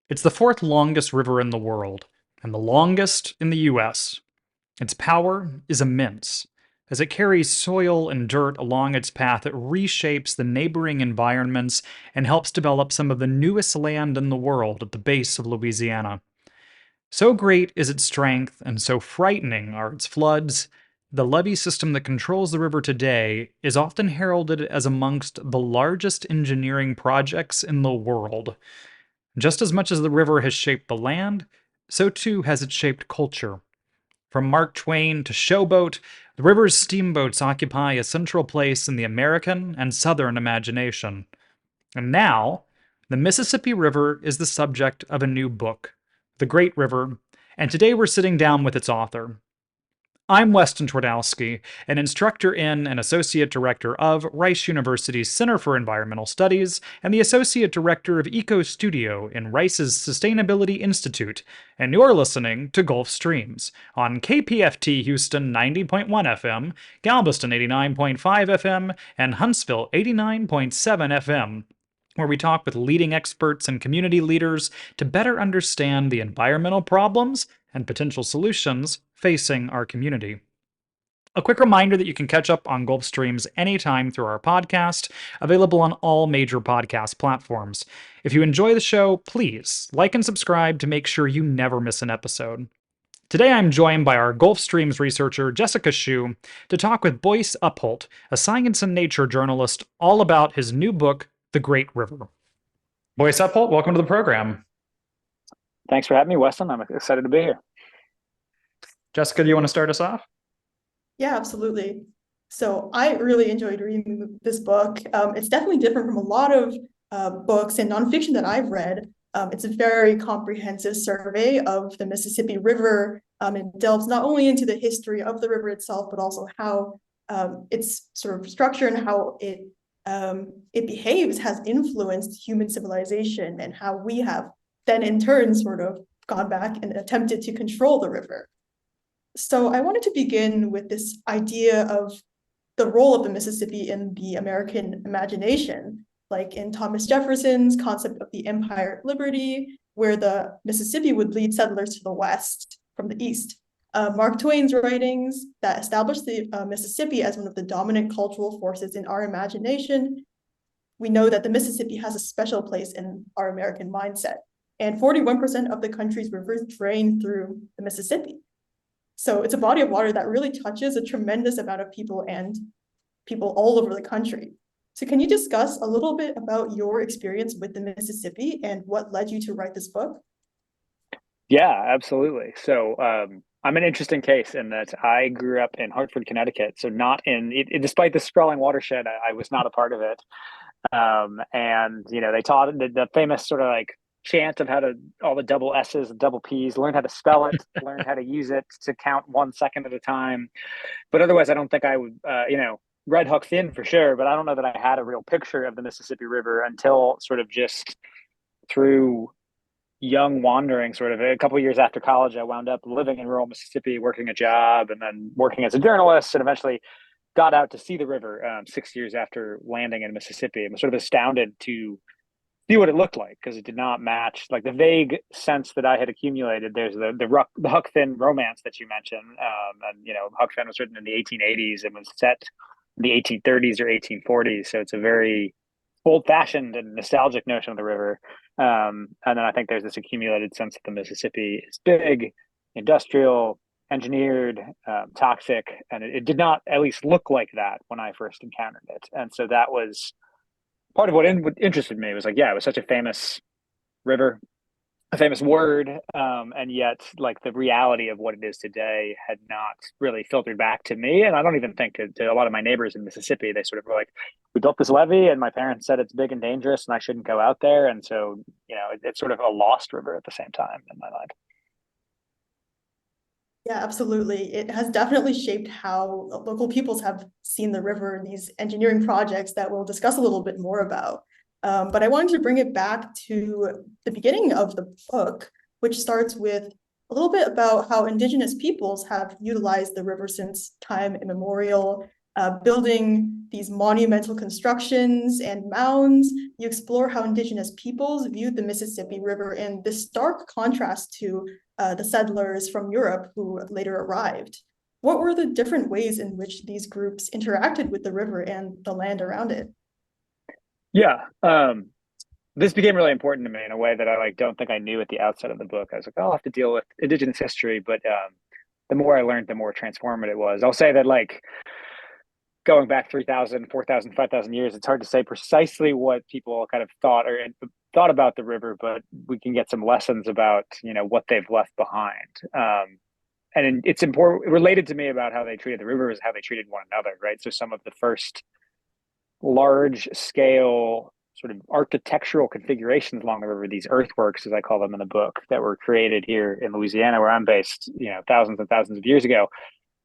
It's the fourth longest river in the world, and the longest in the US. Its power is immense. As it carries soil and dirt along its path, it reshapes the neighboring environments and helps develop some of the newest land in the world at the base of Louisiana. So great is its strength, and so frightening are its floods. The levee system that controls the river today is often heralded as amongst the largest engineering projects in the world. Just as much as the river has shaped the land, so too has it shaped culture. From Mark Twain to Showboat, the river's steamboats occupy a central place in the American and Southern imagination. And now, the Mississippi River is the subject of a new book, The Great River, and today we're sitting down with its author. I'm Weston Twardowski, an instructor in and associate director of Rice University's Center for Environmental Studies and the associate director of Eco Studio in Rice's Sustainability Institute, and you're listening to Gulf Streams on KPFT Houston 90.1 FM, Galveston 89.5 FM, and Huntsville 89.7 FM, where we talk with leading experts and community leaders to better understand the environmental problems and potential solutions facing our community. A quick reminder that you can catch up on Gulf Streams anytime through our podcast, available on all major podcast platforms. If you enjoy the show, please like and subscribe to make sure you never miss an episode. Today I'm joined by our Gulf Streams researcher, Jessica Shue, to talk with Boyce Upholt, a science and nature journalist, all about his new book, The Great River. Boyce Upholt, welcome to the program. Thanks for having me, Weston. I'm excited to be here. Jessica, do you want to start us off? Yeah, absolutely. So I really enjoyed reading this book. It's definitely different from a lot of books and nonfiction that I've read. It's a very comprehensive survey of the Mississippi River. It delves not only into the history of the river itself, but also how its sort of structure and how it behaves has influenced human civilization, and how we have then in turn sort of gone back and attempted to control the river. So I wanted to begin with this idea of the role of the Mississippi in the American imagination, like in Thomas Jefferson's concept of the Empire of Liberty, where the Mississippi would lead settlers to the west from the east. Mark Twain's writings that established the Mississippi as one of the dominant cultural forces in our imagination. We know that the Mississippi has a special place in our American mindset, and 41% of the country's rivers drain through the Mississippi. So it's a body of water that really touches a tremendous amount of people and people all over the country. So can you discuss a little bit about your experience with the Mississippi and what led you to write this book? Yeah, absolutely. So I'm an interesting case in that I grew up in Hartford, Connecticut. So not despite the sprawling watershed, I was not a part of it. And, they taught the famous sort of like chant of how to, all the double S's and double P's, learn how to spell it, learn how to use it to count 1 second at a time. But otherwise, I don't think I would, read Huck Finn for sure, but I don't know that I had a real picture of the Mississippi River until sort of just through young wandering. Sort of a couple of years after college, I wound up living in rural Mississippi, working a job, and then working as a journalist, and eventually got out to see the river 6 years after landing in Mississippi, and was sort of astounded to see what it looked like, because it did not match like the vague sense that I had accumulated. There's the Huck Finn romance that you mentioned, and Huck Finn was written in the 1880s and was set in the 1830s or 1840s, so it's a very old-fashioned and nostalgic notion of the river. And then I think there's this accumulated sense that the Mississippi is big, industrial, engineered, toxic, and it did not at least look like that when I first encountered it. And so that was part of what interested me. Was like, yeah, it was such a famous river, a famous word, and yet like the reality of what it is today had not really filtered back to me. And I don't even think to a lot of my neighbors in Mississippi. They sort of were like, we built this levee and my parents said it's big and dangerous and I shouldn't go out there. And so, it's sort of a lost river at the same time in my mind. Yeah, absolutely. It has definitely shaped how local peoples have seen the river in these engineering projects that we'll discuss a little bit more about. But I wanted to bring it back to the beginning of the book, which starts with a little bit about how indigenous peoples have utilized the river since time immemorial. building these monumental constructions and mounds. You explore how indigenous peoples viewed the Mississippi River in this stark contrast to the settlers from Europe who later arrived. What were the different ways in which these groups interacted with the river and the land around it? Yeah. This became really important to me in a way that I don't think I knew at the outset of the book. I was like, oh, I'll have to deal with indigenous history, but the more I learned, the more transformative it was. I'll say that going back 3,000, 4,000, 5,000 years, it's hard to say precisely what people kind of thought about the river, but we can get some lessons about, what they've left behind. And it's important, related to me about how they treated the river is how they treated one another, right? So some of the first large scale sort of architectural configurations along the river, these earthworks, as I call them in the book, that were created here in Louisiana, where I'm based, thousands and thousands of years ago,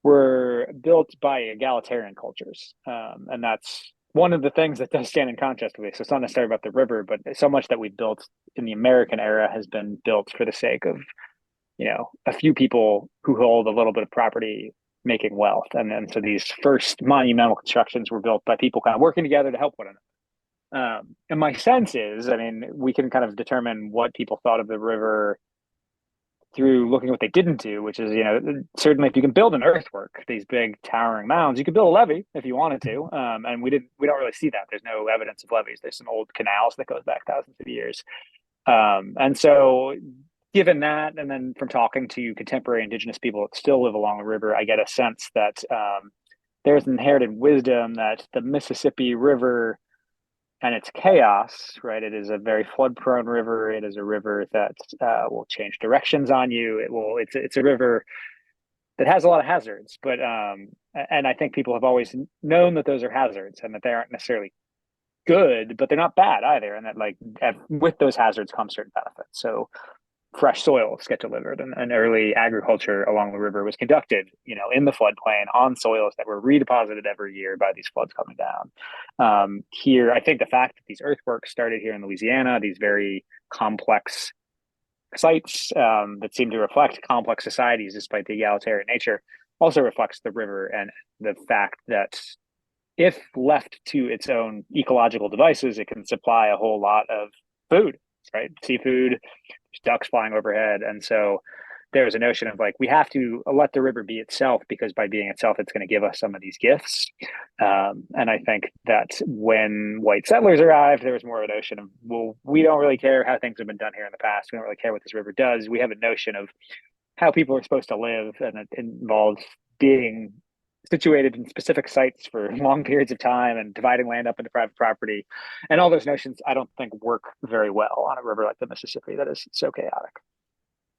were built by egalitarian cultures. And that's one of the things that does stand in contrast with this. So it's not necessarily about the river, but so much that we built in the American era has been built for the sake of, a few people who hold a little bit of property making wealth. And so these first monumental constructions were built by people kind of working together to help one another. And my sense is, we can kind of determine what people thought of the river through looking at what they didn't do, which is, certainly if you can build an earthwork, these big towering mounds, you could build a levee if you wanted to. And we don't really see that. There's no evidence of levees. There's some old canals that goes back thousands of years. And so given that, and then from talking to contemporary indigenous people that still live along the river, I get a sense that there's an inherited wisdom that the Mississippi River and its chaos, right? It is a very flood-prone river. It is a river that will change directions on you. It's a river that has a lot of hazards, but and I think people have always known that those are hazards and that they aren't necessarily good, but they're not bad either. And that with those hazards come certain benefits. So fresh soils get delivered, and early agriculture along the river was conducted, in the floodplain on soils that were redeposited every year by these floods coming down. Here, I think the fact that these earthworks started here in Louisiana, these very complex sites that seem to reflect complex societies despite the egalitarian nature, also reflects the river and the fact that if left to its own ecological devices, it can supply a whole lot of food, right? Seafood, ducks flying overhead. And so there's a notion of we have to let the river be itself, because by being itself, it's going to give us some of these gifts. And I think that when white settlers arrived, there was more of a notion of, well, we don't really care how things have been done here in the past. We don't really care what this river does. We have a notion of how people are supposed to live, and it involves being situated in specific sites for long periods of time and dividing land up into private property. And all those notions, I don't think, work very well on a river like the Mississippi that is so chaotic.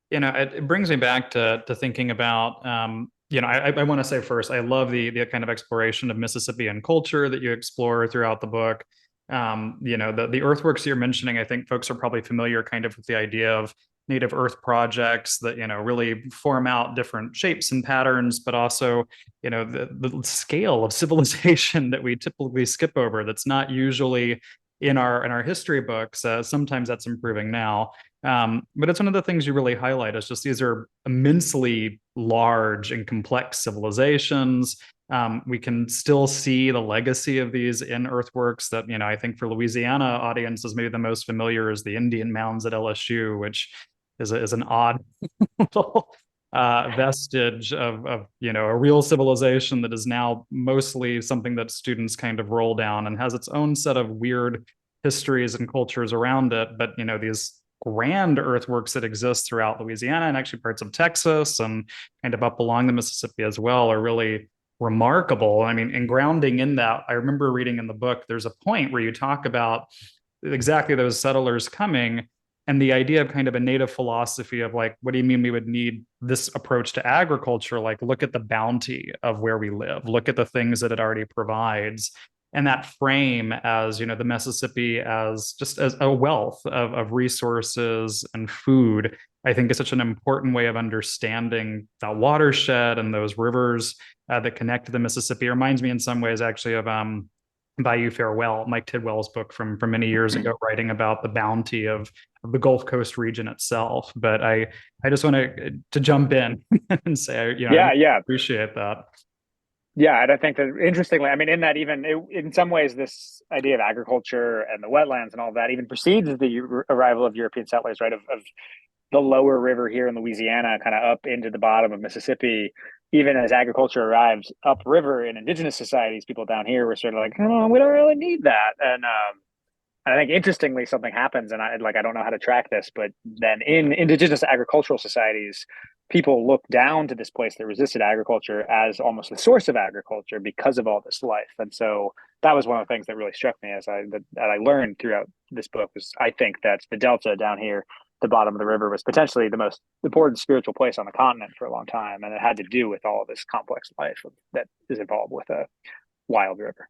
It brings me back to thinking about, I want to say first, I love the kind of exploration of Mississippian culture that you explore throughout the book. The earthworks you're mentioning, I think folks are probably familiar kind of with the idea of native earth projects that really form out different shapes and patterns, but also the scale of civilization that we typically skip over, that's not usually in our history books. Sometimes that's improving now, but it's one of the things you really highlight is just these are immensely large and complex civilizations. We can still see the legacy of these in earthworks that, I think for Louisiana audiences, maybe the most familiar is the Indian mounds at LSU, which is an odd little vestige of a real civilization that is now mostly something that students kind of roll down and has its own set of weird histories and cultures around it. But these grand earthworks that exist throughout Louisiana and actually parts of Texas and kind of up along the Mississippi as well are really remarkable. And grounding in that, I remember reading in the book, there's a point where you talk about exactly those settlers coming and the idea of kind of a native philosophy of what do you mean we would need this approach to agriculture? Look at the bounty of where we live, look at the things that it already provides. And that frame as, the Mississippi as just as a wealth of resources and food, I think is such an important way of understanding that watershed and those rivers that connect to the Mississippi. It reminds me in some ways actually of Bayou Farewell, Mike Tidwell's book from many years ago, writing about the bounty of the Gulf Coast region itself. But I just want to jump in and say, I appreciate that. Yeah, and I think that interestingly, I mean, in that even in some ways, this idea of agriculture and the wetlands and all that even precedes the arrival of European settlers, right? Of the lower river here in Louisiana, kind of up into the bottom of Mississippi. Even as agriculture arrives upriver in indigenous societies, people down here were sort of like, oh, we don't really need that. And I think interestingly, something happens, and I don't know how to track this, but then in indigenous agricultural societies, people look down to this place that resisted agriculture as almost the source of agriculture because of all this life. And so that was one of the things that really struck me that I learned throughout this book was I think that the Delta down here, the bottom of the river, was potentially the most important spiritual place on the continent for a long time, and it had to do with all of this complex life that is involved with a wild river.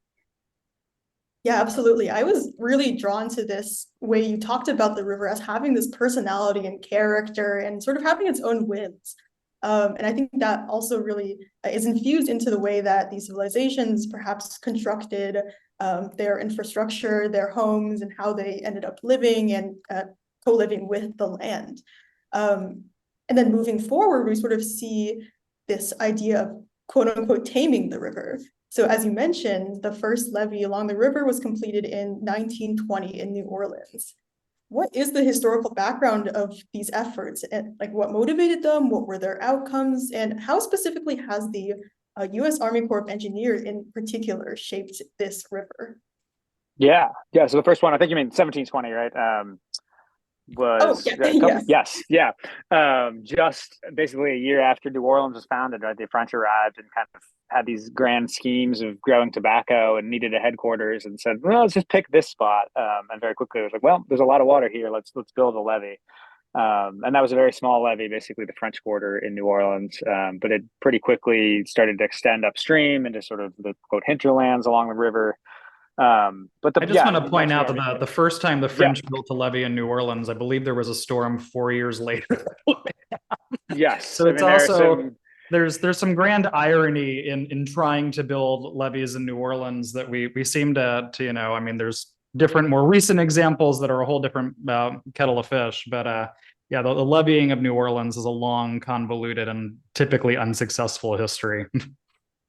Yeah, absolutely. I was really drawn to this way you talked about the river as having this personality and character and sort of having its own whims. And I think that also really is infused into the way that these civilizations perhaps constructed their infrastructure, their homes, and how they ended up living and co-living with the land. And then moving forward, we sort of see this idea of quote unquote taming the river. So as you mentioned, the first levee along the river was completed in 1920 in New Orleans. What is the historical background of these efforts, and like what motivated them? What were their outcomes? And how specifically has the U.S. Army Corps of Engineers in particular shaped this river? Yeah, yeah. So the first one, I think you mean 1720, right? Oh, Was yeah, a couple, yes. yes, yeah. Just basically a year after New Orleans was founded, right? The French arrived and kind of had these grand schemes of growing tobacco and needed a headquarters and said, well, let's just pick this spot. And very quickly it was like, well, there's a lot of water here. Let's build a levee. And that was a very small levee, basically the French Quarter in New Orleans. But it pretty quickly started to extend upstream into sort of the quote hinterlands along the river. I just Yeah, want to you point mentioned the out that Army Corps. the first time the Yeah, French built a levee in New Orleans, I believe there was a storm 4 years later. yes. So I it's mean, there are also some. there's some grand irony in trying to build levees in New Orleans that we seem to I mean there's different more recent examples that are a whole different kettle of fish, but yeah, the levying of New Orleans is a long, convoluted, and typically unsuccessful history.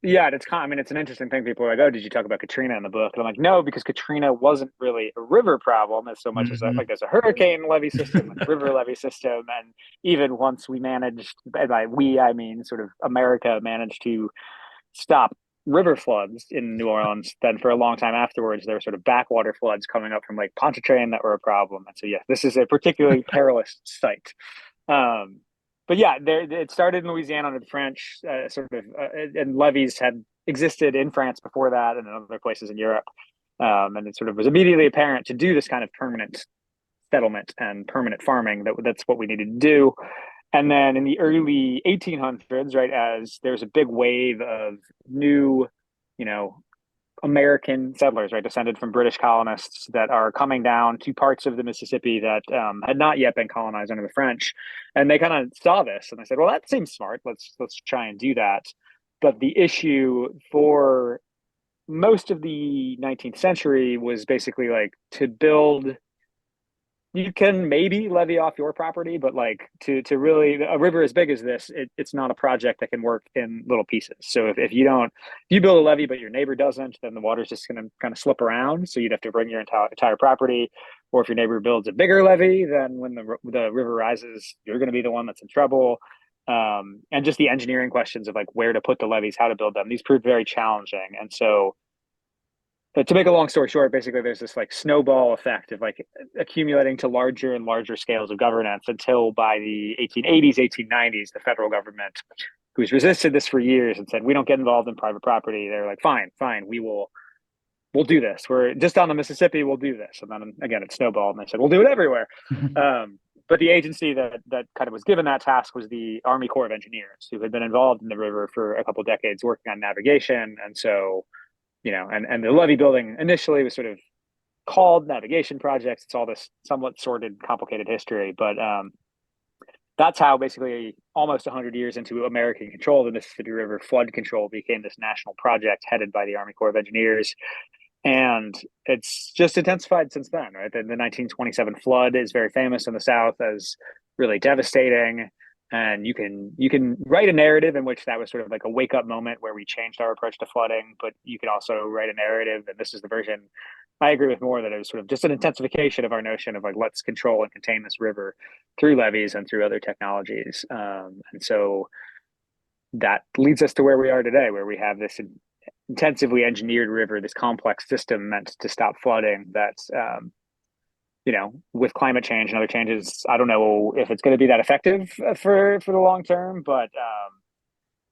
Yeah, I mean, it's an interesting thing. People are like, "Oh, did you talk about Katrina in the book?" And I'm like, "No, because Katrina wasn't really a river problem as so much as Mhm. like there's a hurricane levee system and a river levee system, and even once we managed, and by we I mean sort of America managed to stop river floods in New Orleans. Then for a long time afterwards, there were sort of backwater floods coming up from Lake Pontchartrain that were a problem. And so, yeah, this is a particularly perilous site. Um, but yeah, it started in Louisiana under the French, and levees had existed in France before that and in other places in Europe. And it sort of was immediately apparent to do this kind of permanent settlement and permanent farming that's what we needed to do. And then in the early 1800s, right, as there's a big wave of new, you know, American settlers, right, descended from British colonists that are coming down to parts of the Mississippi that had not yet been colonized under the French, and they kind of saw this and they said, "Well, that seems smart. Let's try and do that." But the issue for most of the 19th century was basically like to build you can maybe levy off your property, but like to really a river as big as this, it's not a project that can work in little pieces. So if you don't if you build a levee but your neighbor doesn't, then the water's just going to kind of slip around. So you'd have to bring your entire property. Or if your neighbor builds a bigger levee, then when the river rises, you're going to be the one that's in trouble. And just the engineering questions of like where to put the levees, how to build them, these proved very challenging. And so but to make a long story short, basically there's this like snowball effect of like accumulating to larger and larger scales of governance until by the 1880s, 1890s, the federal government, who's resisted this for years and said, we don't get involved in private property. They're like, fine, we'll do this. We're just on the Mississippi, we'll do this. And then again, it snowballed and they said, we'll do it everywhere. But the agency that kind of was given that task was the Army Corps of Engineers, who had been involved in the river for a couple of decades working on navigation. And so and the levee building initially was sort of called navigation projects. It's all this somewhat sordid, complicated history, but that's how basically almost 100 years into American control of the Mississippi River, flood control became this national project headed by the Army Corps of Engineers. And it's just intensified since then, right? The 1927 flood is very famous in the South as really devastating. And you can write a narrative in which that was sort of like a wake up moment where we changed our approach to flooding, but you could also write a narrative, and this is the version I agree with more, that it was sort of just an intensification of our notion of like, let's control and contain this river through levees and through other technologies. And so that leads us to where we are today, where we have this intensively engineered river, this complex system meant to stop flooding. That's with climate change and other changes, I don't know if it's going to be that effective for the long term, but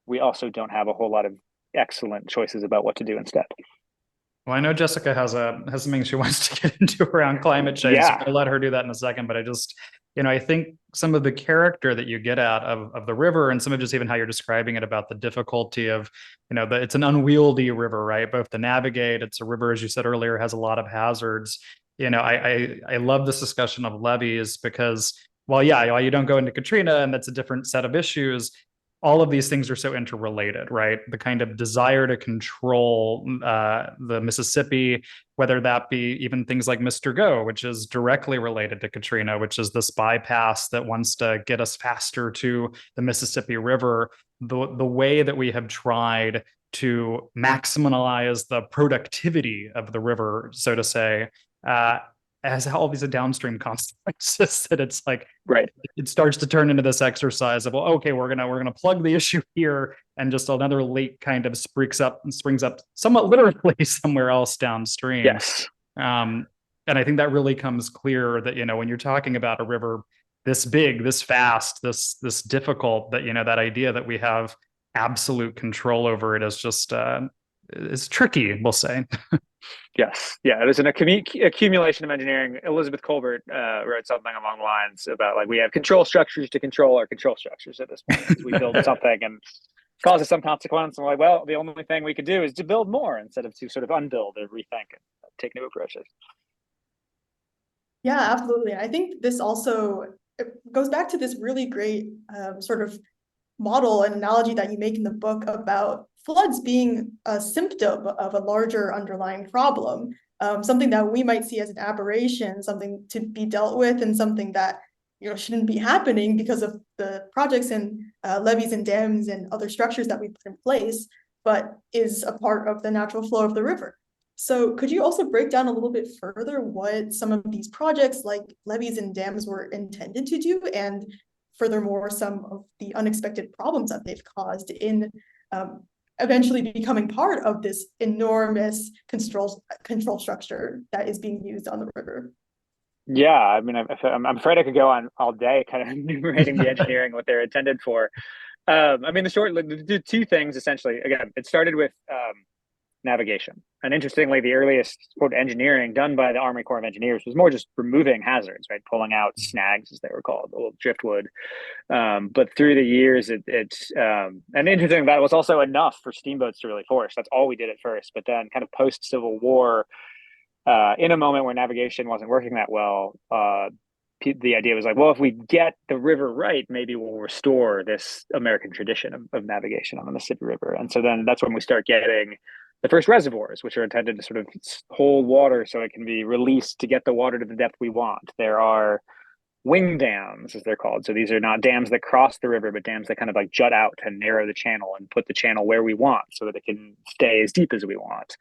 we also don't have a whole lot of excellent choices about what to do instead. Well, I know Jessica has something she wants to get into around climate change, so Yeah. I'll let her do that in a second. But I just, I think some of the character that you get out of the river, and some of just even how you're describing it about the difficulty of, that it's an unwieldy river, right? Both to navigate, it's a river, as you said earlier, has a lot of hazards. I love this discussion of levees because, well, yeah, while you don't go into Katrina, and that's a different set of issues, all of these things are so interrelated, right? The kind of desire to control the Mississippi, whether that be even things like Mr. Go, which is directly related to Katrina, which is this bypass that wants to get us faster to the Mississippi River. The way that we have tried to maximize the productivity of the river, so to say, has all these downstream consequences that it's like, right, it starts to turn into this exercise of, well, okay, we're gonna plug the issue here, and just another lake kind of springs up somewhat literally somewhere else downstream. yes, And I think that really comes clear that when you're talking about a river this big, this fast, this difficult, that that idea that we have absolute control over it is just is tricky, we'll say. yes, yeah. It was an accumulation of engineering. Elizabeth Colbert wrote something along the lines about like, we have control structures to control our control structures at this point. We build something and causes some consequence, and we're like, well, the only thing we could do is to build more instead of to sort of unbuild or rethink and take new approaches. Yeah, absolutely. I think this also goes back to this really great sort of model and analogy that you make in the book about floods being a symptom of a larger underlying problem, something that we might see as an aberration, something to be dealt with, and something that shouldn't be happening because of the projects and levees and dams and other structures that we put in place, but is a part of the natural flow of the river. So could you also break down a little bit further what some of these projects like levees and dams were intended to do, and furthermore, some of the unexpected problems that they've caused in eventually becoming part of this enormous control structure that is being used on the river? Yeah, I mean, I'm afraid I could go on all day, kind of enumerating the engineering, what they're intended for. I mean, the two things essentially. Again, it started with navigation. And interestingly, the earliest quote engineering done by the Army Corps of Engineers was more just removing hazards, right? Pulling out snags, as they were called, the little driftwood. But through the years, and interesting, that was also enough for steamboats to really force. That's all we did at first. But then, kind of post Civil War, in a moment where navigation wasn't working that well, the idea was like, well, if we get the river right, maybe we'll restore this American tradition of navigation on the Mississippi River. And so then that's when we start getting the first reservoirs, which are intended to sort of hold water so it can be released to get the water to the depth we want. There are wing dams, as they're called. So these are not dams that cross the river, but dams that kind of like jut out and narrow the channel and put the channel where we want so that it can stay as deep as we want.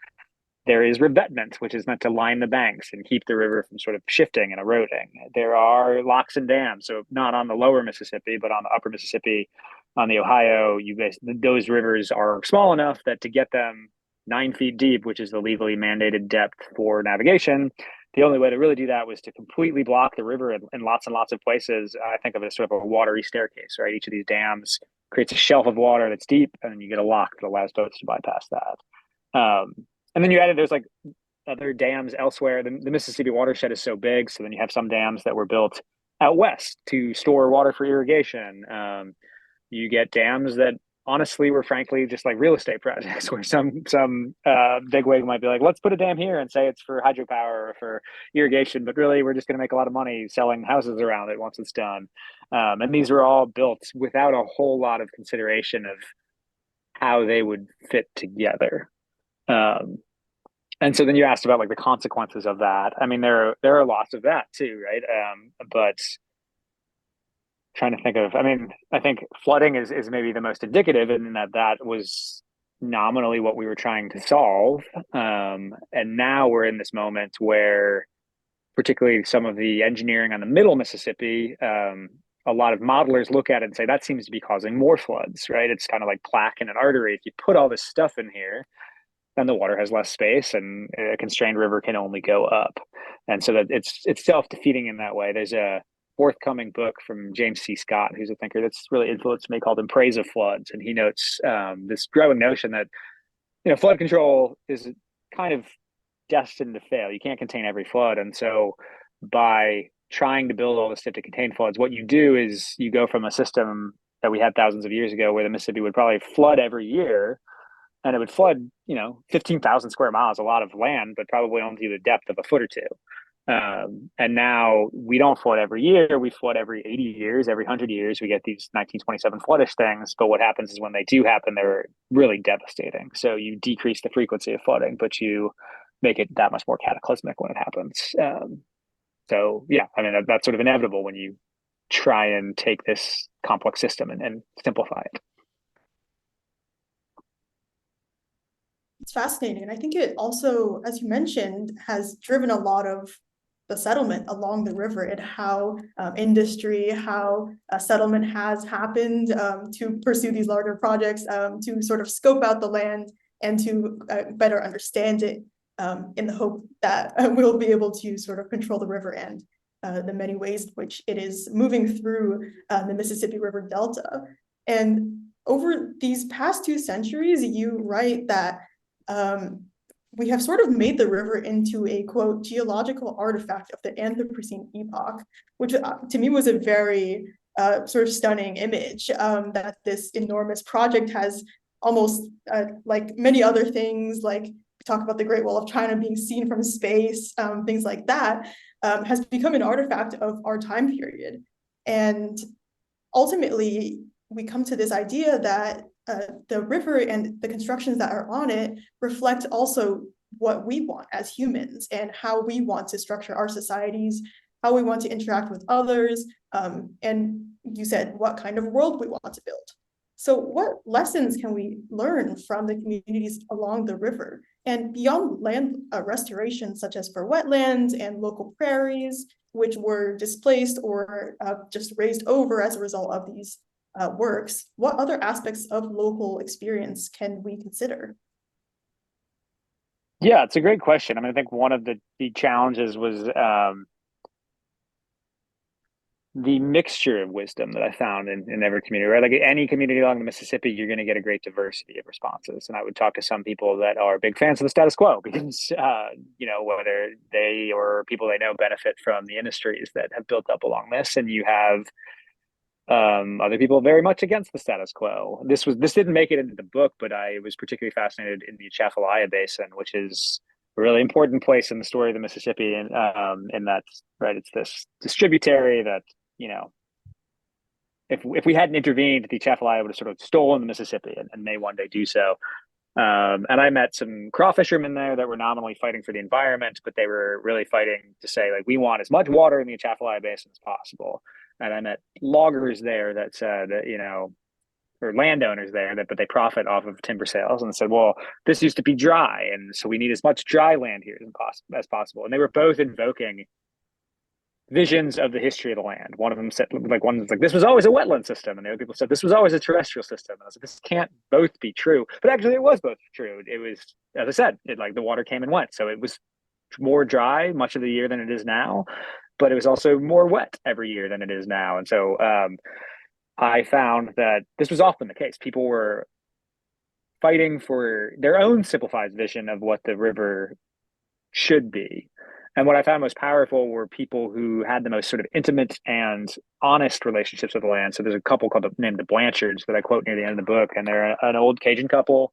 There is revetment, which is meant to line the banks and keep the river from sort of shifting and eroding. There are locks and dams, so not on the lower Mississippi, but on the upper Mississippi, on the Ohio. Those rivers are small enough that to get them 9 feet deep, which is the legally mandated depth for navigation, the only way to really do that was to completely block the river in lots and lots of places. I think of it as sort of a watery staircase, right? Each of these dams creates a shelf of water that's deep, and then you get a lock that allows boats to bypass that. And then there's like other dams elsewhere. The Mississippi watershed is so big, so then you have some dams that were built out west to store water for irrigation. You get dams that honestly were frankly just like real estate projects where some bigwig might be like, let's put a dam here and say it's for hydropower or for irrigation, but really we're just going to make a lot of money selling houses around it once it's done. And these were all built without a whole lot of consideration of how they would fit together. And so then you asked about like the consequences of that. I mean, there are lots of that too, right? But Trying to think of, I mean, I think flooding is maybe the most indicative in that that was nominally what we were trying to solve. And now we're in this moment where, particularly some of the engineering on the middle Mississippi, a lot of modelers look at it and say that seems to be causing more floods, right? It's kind of like plaque in an artery. If you put all this stuff in here, then the water has less space and a constrained river can only go up. And so that it's self-defeating in that way. There's a forthcoming book from James C. Scott, who's a thinker that's really influenced me, called In Praise of Floods. And he notes this growing notion that, flood control is kind of destined to fail. You can't contain every flood. And so by trying to build all this stuff to contain floods, what you do is you go from a system that we had thousands of years ago where the Mississippi would probably flood every year, and it would flood, 15,000 square miles, a lot of land, but probably only to the depth of a foot or two. And now we don't flood every year. We flood every 80 years, every 100 years. We get these 1927 floodish things. But what happens is when they do happen, they're really devastating. So you decrease the frequency of flooding, but you make it that much more cataclysmic when it happens. So, yeah, I mean, that's sort of inevitable when you try and take this complex system and simplify it. It's fascinating. And I think it also, as you mentioned, has driven a lot of the settlement along the river and how industry, how settlement has happened to pursue these larger projects, to sort of scope out the land and to better understand it in the hope that we'll be able to sort of control the river and the many ways in which it is moving through the Mississippi River Delta. And over these past 2 centuries, you write that we have sort of made the river into a, quote, geological artifact of the Anthropocene epoch, which to me was a very sort of stunning image, that this enormous project has almost like many other things, like we talk about the Great Wall of China being seen from space, things like that, has become an artifact of our time period. And ultimately, we come to this idea that the river and the constructions that are on it reflect also what we want as humans and how we want to structure our societies, how we want to interact with others, and you said what kind of world we want to build. So what lessons can we learn from the communities along the river? And beyond land restoration, such as for wetlands and local prairies, which were displaced or just raised over as a result of these works, what other aspects of local experience can we consider? Yeah, it's a great question. I mean, I think one of the challenges was the mixture of wisdom that I found in every community, right? Like any community along the Mississippi, you're going to get a great diversity of responses. And I would talk to some people that are big fans of the status quo because, whether they or people they know benefit from the industries that have built up along this. And you have other people very much against the status quo. This didn't make it into the book, but I was particularly fascinated in the Atchafalaya Basin, which is a really important place in the story of the Mississippi, and in that, right, it's this distributary that, if we hadn't intervened, the Atchafalaya would have sort of stolen the Mississippi and may one day do so. And I met some crawfishermen there that were nominally fighting for the environment, but they were really fighting to say, like, we want as much water in the Atchafalaya Basin as possible. And I met loggers there that said, or landowners there but they profit off of timber sales, and said, well, this used to be dry, and so we need as much dry land here as possible. And they were both invoking visions of the history of the land. One of them said, one was like, this was always a wetland system, and the other people said this was always a terrestrial system. And I was like, this can't both be true. But actually, it was both true. It was, as I said, the water came and went, so it was more dry much of the year than it is now, but it was also more wet every year than it is now. And so I found that this was often the case. People were fighting for their own simplified vision of what the river should be. And what I found most powerful were people who had the most sort of intimate and honest relationships with the land. So there's a couple named the Blanchards that I quote near the end of the book, and they're an old Cajun couple.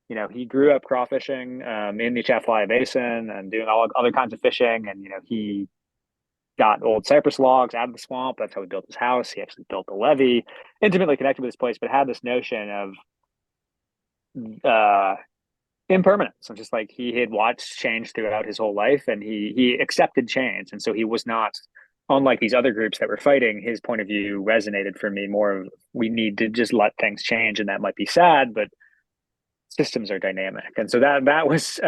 He grew up crawfishing in the Atchafalaya Basin and doing all other kinds of fishing. And, he got old cypress logs out of the swamp. That's how he built his house. He actually built a levee, intimately connected with this place, but had this notion of impermanence. And just like he had watched change throughout his whole life, and he accepted change. And so he was not unlike these other groups that were fighting, his point of view resonated for me more of we need to just let things change, and that might be sad, but systems are dynamic. And so that was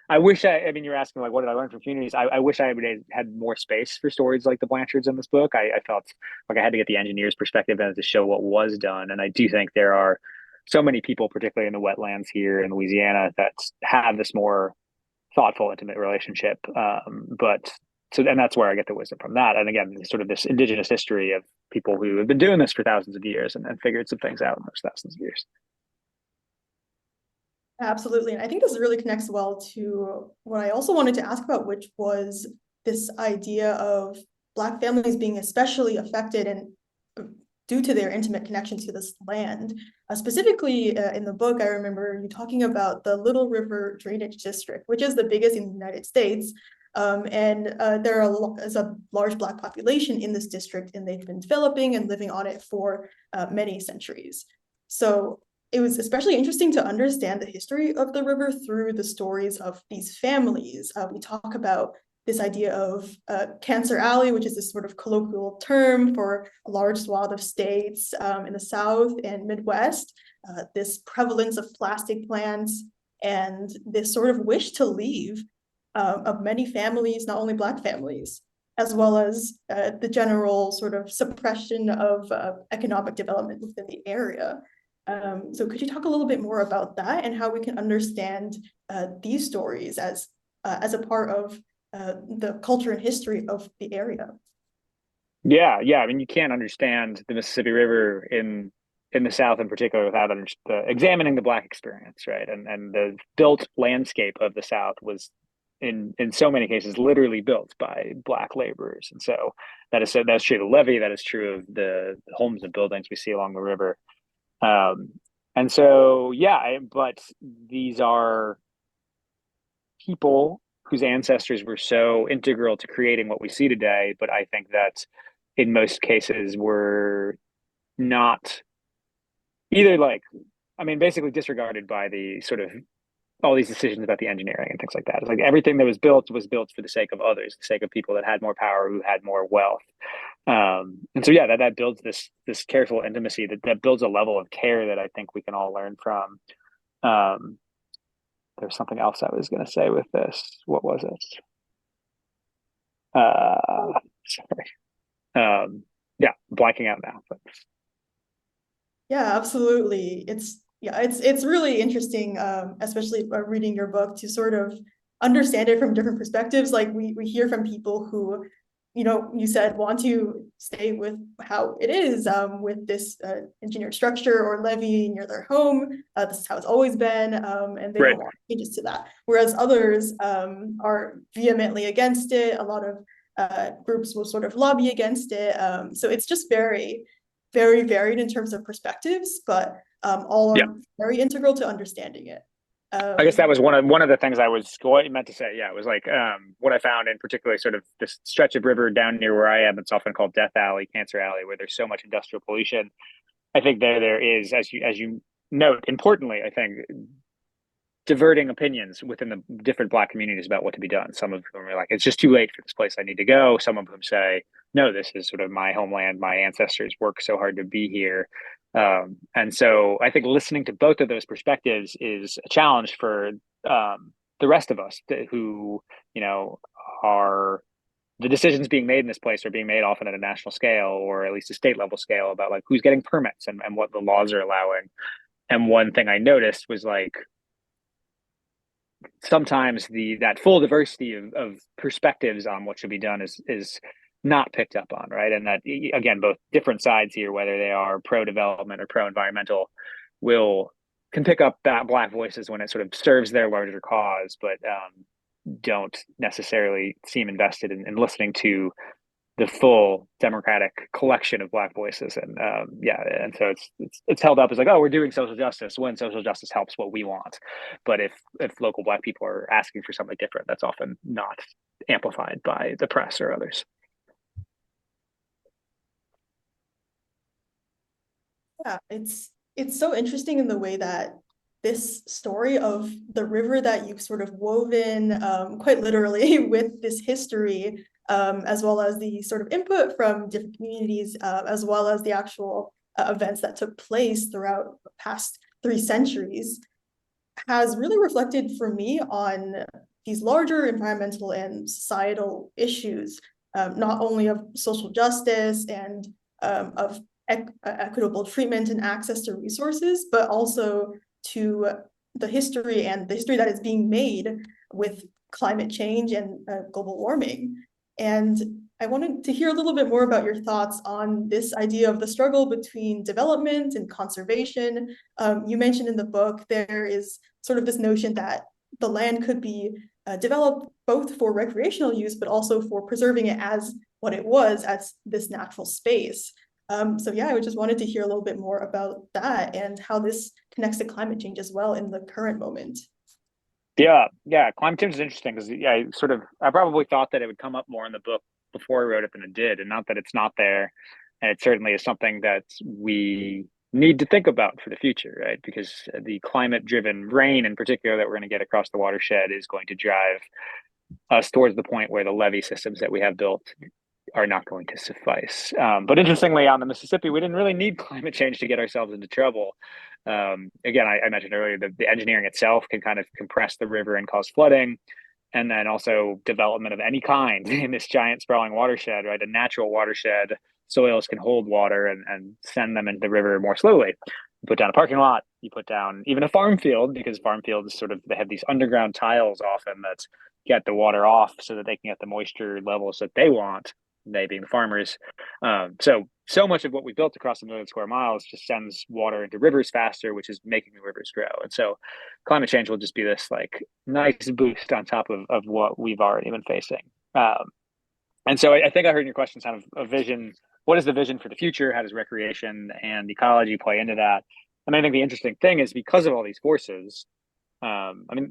I wish I mean, you're asking like what did I learn from communities. I wish I would have had more space for stories like the Blanchards in this book. I felt like I had to get the engineer's perspective and to show what was done. And I do think there are so many people, particularly in the wetlands here in Louisiana, that have this more thoughtful, intimate relationship. But so, and that's where I get the wisdom from that. And again, sort of this indigenous history of people who have been doing this for thousands of years and figured some things out in those thousands of years. Absolutely. And I think this really connects well to what I also wanted to ask about, which was this idea of Black families being especially affected and due to their intimate connection to this land. Specifically in the book, I remember you talking about the Little River Drainage District, which is the biggest in the United States. Is a large Black population in this district, and they've been developing and living on it for many centuries. So it was especially interesting to understand the history of the river through the stories of these families. We talk about this idea of Cancer Alley, which is this sort of colloquial term for a large swath of states in the South and Midwest, this prevalence of plastic plants, and this sort of wish to leave of many families, not only Black families, as well as the general sort of suppression of economic development within the area. So could you talk a little bit more about that and how we can understand these stories as a part of the culture and history of the area? Yeah. I mean, you can't understand the Mississippi River in the South in particular without examining the Black experience, right? And the built landscape of the South was in so many cases literally built by Black laborers, and so that's true of the levee. That is true of the homes and buildings we see along the river. And so, but these are people whose ancestors were so integral to creating what we see today. But I think that in most cases were not either basically disregarded by the sort of all these decisions about the engineering and things like that. It's like everything that was built for the sake of others, the sake of people that had more power, who had more wealth. And so that builds this careful intimacy that builds a level of care that I think we can all learn from. There's something else I was going to say with this. What was it? Sorry. Blanking out now. But Yeah, absolutely. It's really interesting, especially reading your book, to sort of understand it from different perspectives. Like we hear from people who, you said want to stay with how it is, with this engineered structure or levee near their home. This is how it's always been, and they don't want changes to that. Whereas others are vehemently against it. A lot of groups will sort of lobby against it. So it's just very, very varied in terms of perspectives, but all are very integral to understanding it. I guess that was one of the things I was meant to say. Yeah, it was like what I found in particular, sort of this stretch of river down near where I am. It's often called Death Alley, Cancer Alley, where there's so much industrial pollution. I think there is, as you note, importantly, I think diverting opinions within the different Black communities about what to be done. Some of them are like, it's just too late for this place, I need to go. Some of them say, no, this is sort of my homeland. My ancestors worked so hard to be here. And so I think listening to both of those perspectives is a challenge for the rest of us who, are the decisions being made in this place are being made often at a national scale or at least a state level scale about like who's getting permits and what the laws are allowing. And one thing I noticed was like, sometimes that full diversity of perspectives on what should be done is not picked up on, right? And that, again, both different sides here, whether they are pro-development or pro-environmental, can pick up that Black voices when it sort of serves their larger cause, but don't necessarily seem invested in listening to the full democratic collection of Black voices. And and so it's held up as like, oh, we're doing social justice when social justice helps what we want. But if local Black people are asking for something different, that's often not amplified by the press or others. Yeah, it's so interesting in the way that this story of the river that you've sort of woven quite literally with this history, as well as the sort of input from different communities, as well as the actual events that took place throughout the past 3 centuries, has really reflected for me on these larger environmental and societal issues, not only of social justice and of equitable treatment and access to resources, but also to the history that is being made with climate change and global warming. And I wanted to hear a little bit more about your thoughts on this idea of the struggle between development and conservation. You mentioned in the book there is sort of this notion that the land could be developed both for recreational use, but also for preserving it as what it was, as this natural space. So yeah, I just wanted to hear a little bit more about that and how this connects to climate change as well in the current moment. Yeah, yeah. Climate change is interesting because I probably thought that it would come up more in the book before I wrote it than it did, and not that it's not there. And it certainly is something that we need to think about for the future, right? Because the climate-driven rain, in particular, that we're going to get across the watershed is going to drive us towards the point where the levee systems that we have built are not going to suffice. But interestingly, on the Mississippi, we didn't really need climate change to get ourselves into trouble. Again, I mentioned earlier that the engineering itself can kind of compress the river and cause flooding. And then also development of any kind in this giant sprawling watershed, right? A natural watershed, soils can hold water and send them into the river more slowly. You put down a parking lot, you put down even a farm field, because farm fields they have these underground tiles often that get the water off so that they can get the moisture levels that they want, they being the farmers. So much of what we built across 1 million square miles just sends water into rivers faster, which is making the rivers grow. And so climate change will just be this like nice boost on top of what we've already been facing. And so I think I heard in your question kind of a vision. What is the vision for the future? How does recreation and ecology play into that? And I think the interesting thing is, because of all these forces,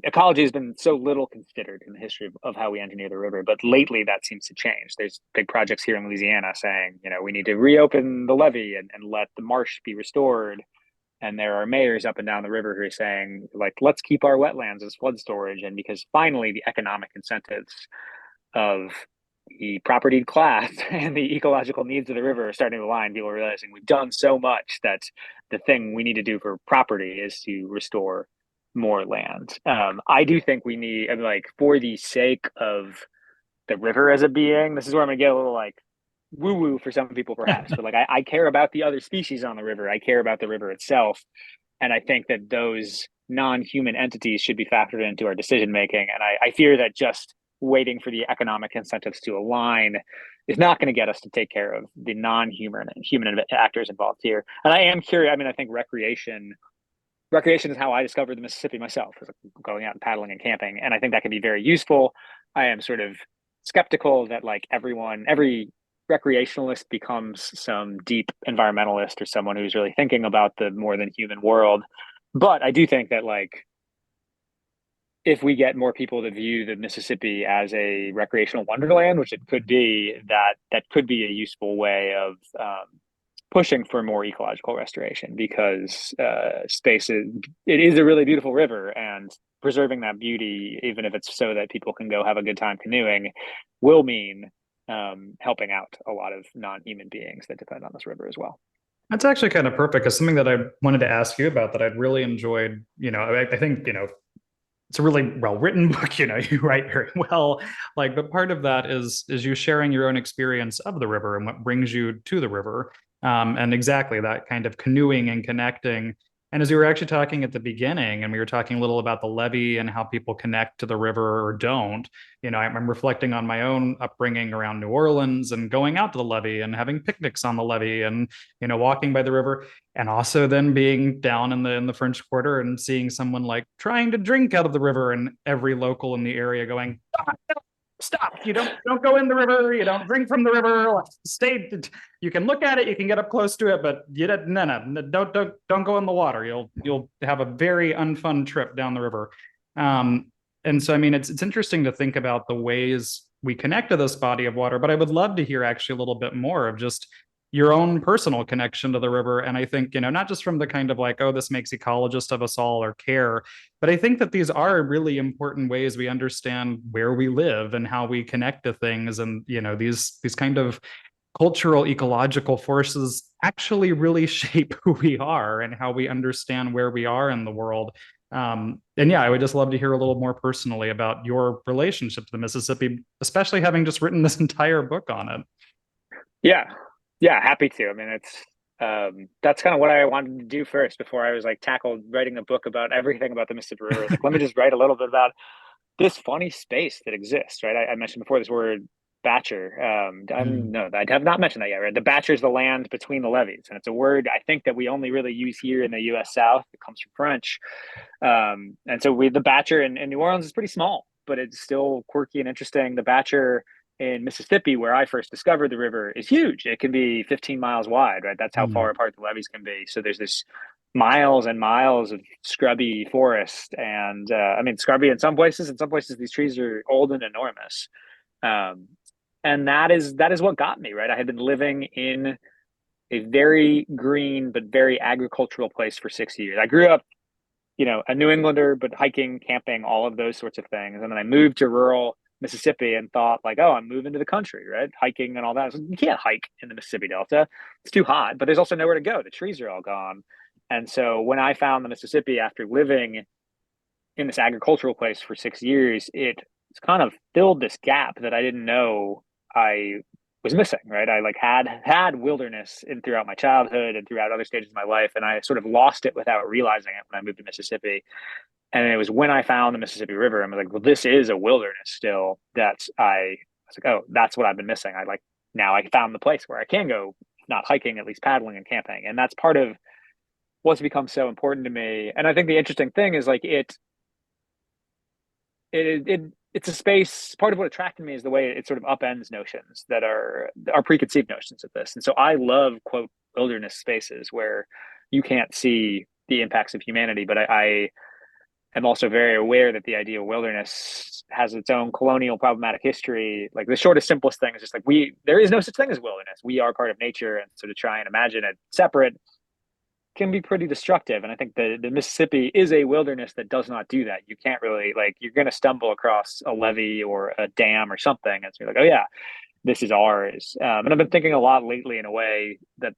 ecology has been so little considered in the history of how we engineer the river, but lately that seems to change. There's big projects here in Louisiana saying, we need to reopen the levee and let the marsh be restored. And there are mayors up and down the river who are saying, like, let's keep our wetlands as flood storage. And because finally the economic incentives of the propertied class and the ecological needs of the river are starting to align, people are realizing we've done so much that the thing we need to do for property is to restore more land. I do think we need, for the sake of the river as a being, this is where I'm going to get a little like woo woo for some people, perhaps, but like I care about the other species on the river. I care about the river itself. And I think that those non-human entities should be factored into our decision making. And I fear that just waiting for the economic incentives to align is not going to get us to take care of the non-human and human actors involved here. And I am curious. I think recreation is how I discovered the Mississippi myself, going out and paddling and camping. And I think that can be very useful. I am sort of skeptical that every recreationalist becomes some deep environmentalist or someone who's really thinking about the more than human world. But I do think that if we get more people to view the Mississippi as a recreational wonderland, which it could be, that could be a useful way of pushing for more ecological restoration, because it is a really beautiful river, and preserving that beauty, even if it's so that people can go have a good time canoeing, will mean helping out a lot of non-human beings that depend on this river as well. That's actually kind of perfect, because something that I wanted to ask you about that I'd really enjoyed, I think, it's a really well-written book, you write very well, but part of that is you sharing your own experience of the river and what brings you to the river. And exactly that kind of canoeing and connecting. And as we were actually talking at the beginning, and we were talking a little about the levee and how people connect to the river or don't, I'm reflecting on my own upbringing around New Orleans and going out to the levee and having picnics on the levee and, walking by the river, and also then being down in the French Quarter and seeing someone trying to drink out of the river, and every local in the area going, stop, you don't go in the river, you don't drink from the river, stay, you can look at it, you can get up close to it, but you don't go in the water, you'll have a very unfun trip down the river. And so it's interesting to think about the ways we connect to this body of water, but I would love to hear actually a little bit more of just your own personal connection to the river. And I think, not just from the kind of like, oh, this makes ecologists of us all or care, but I think that these are really important ways we understand where we live and how we connect to things. And, these kind of cultural ecological forces actually really shape who we are and how we understand where we are in the world. And yeah, I would just love to hear a little more personally about your relationship to the Mississippi, especially having just written this entire book on it. Yeah. Yeah, happy to. I mean, that's kind of what I wanted to do first before I was like tackled writing a book about everything about the Mississippi River. It's like, let me just write a little bit about this funny space that exists, right? I mentioned before this word batcher. No, I have not mentioned that yet, right? The batcher is the land between the levees, and it's a word I think that we only really use here in the U.S. South. It comes from French, and so the batcher in New Orleans is pretty small, but it's still quirky and interesting. The batcher in Mississippi, where I first discovered the river, is huge. It can be 15 miles wide, right? That's how far apart the levees can be. So there's this miles and miles of scrubby forest, and I mean scrubby in some places. In some places, these trees are old and enormous, and that is what got me, right. I had been living in a very green but very agricultural place for 6 years. I grew up, a New Englander, but hiking, camping, all of those sorts of things. And then I moved to rural Mississippi and thought like, oh, I'm moving to the country, right? Hiking and all that. So you can't hike in the Mississippi Delta. It's too hot, but there's also nowhere to go. The trees are all gone. And so when I found the Mississippi after living in this agricultural place for 6 years, it's kind of filled this gap that I didn't know I was missing, right? I like had wilderness in throughout my childhood and throughout other stages of my life, and I sort of lost it without realizing it when I moved to Mississippi. And it was when I found the Mississippi River, and I was like, well, this is a wilderness still. I was like, oh, that's what I've been missing. Now I found the place where I can go, not hiking, at least paddling and camping. And that's part of what's become so important to me. And I think the interesting thing is like it's a space. Part of what attracted me is the way it sort of upends notions that are preconceived notions of this. And so I love, quote, wilderness spaces where you can't see the impacts of humanity, but I am also very aware that the idea of wilderness has its own colonial problematic history. Like the shortest, simplest thing is just like there is no such thing as wilderness. We are part of nature, and so to try and imagine it separate can be pretty destructive. And I think the Mississippi is a wilderness that does not do that. You can't really you're going to stumble across a levee or a dam or something, and so you're like, oh yeah, this is ours. And I've been thinking a lot lately in a way that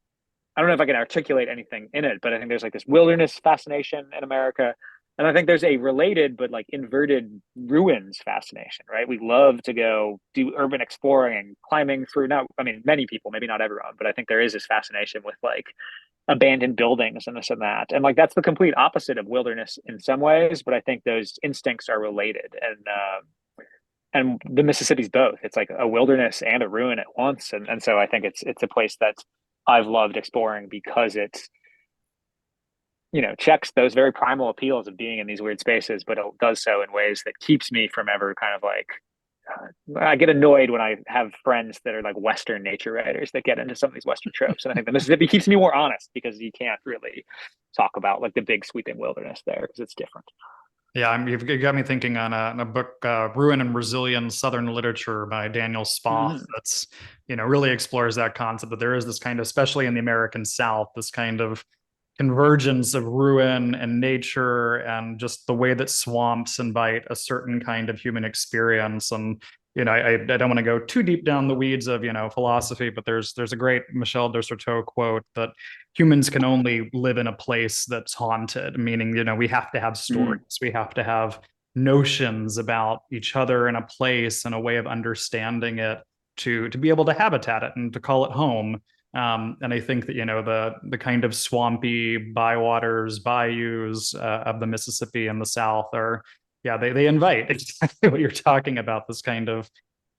I don't know if I can articulate anything in it, but I think there's like this wilderness fascination in America. And I think there's a related but like inverted ruins fascination, right? We love to go do urban exploring and climbing through. Now, I mean, many people, maybe not everyone, but I think there is this fascination with like abandoned buildings and this and that. And like that's the complete opposite of wilderness in some ways, but I think those instincts are related. And the Mississippi's both. It's like a wilderness and a ruin at once. And so I think it's a place that I've loved exploring because it's checks those very primal appeals of being in these weird spaces, but it does so in ways that keeps me from ever kind of like I get annoyed when I have friends that are like Western nature writers that get into some of these Western tropes. And I think the Mississippi keeps me more honest because you can't really talk about like the big sweeping wilderness there because it's different. Yeah, you've got me thinking on a book, "Ruin and Resilient Southern Literature" by Daniel Spoth. That's really explores that concept that there is this kind of, especially in the American South, this kind of convergence of ruin and nature and just the way that swamps invite a certain kind of human experience. And I don't want to go too deep down the weeds of philosophy, but there's a great Michel de Certeau quote that humans can only live in a place that's haunted, meaning we have to have stories, we have to have notions about each other and a place and a way of understanding it to be able to habitat it and to call it home. And I think that the kind of swampy bywaters, bayous of the Mississippi and the South are, yeah, they invite exactly what you're talking about, this kind of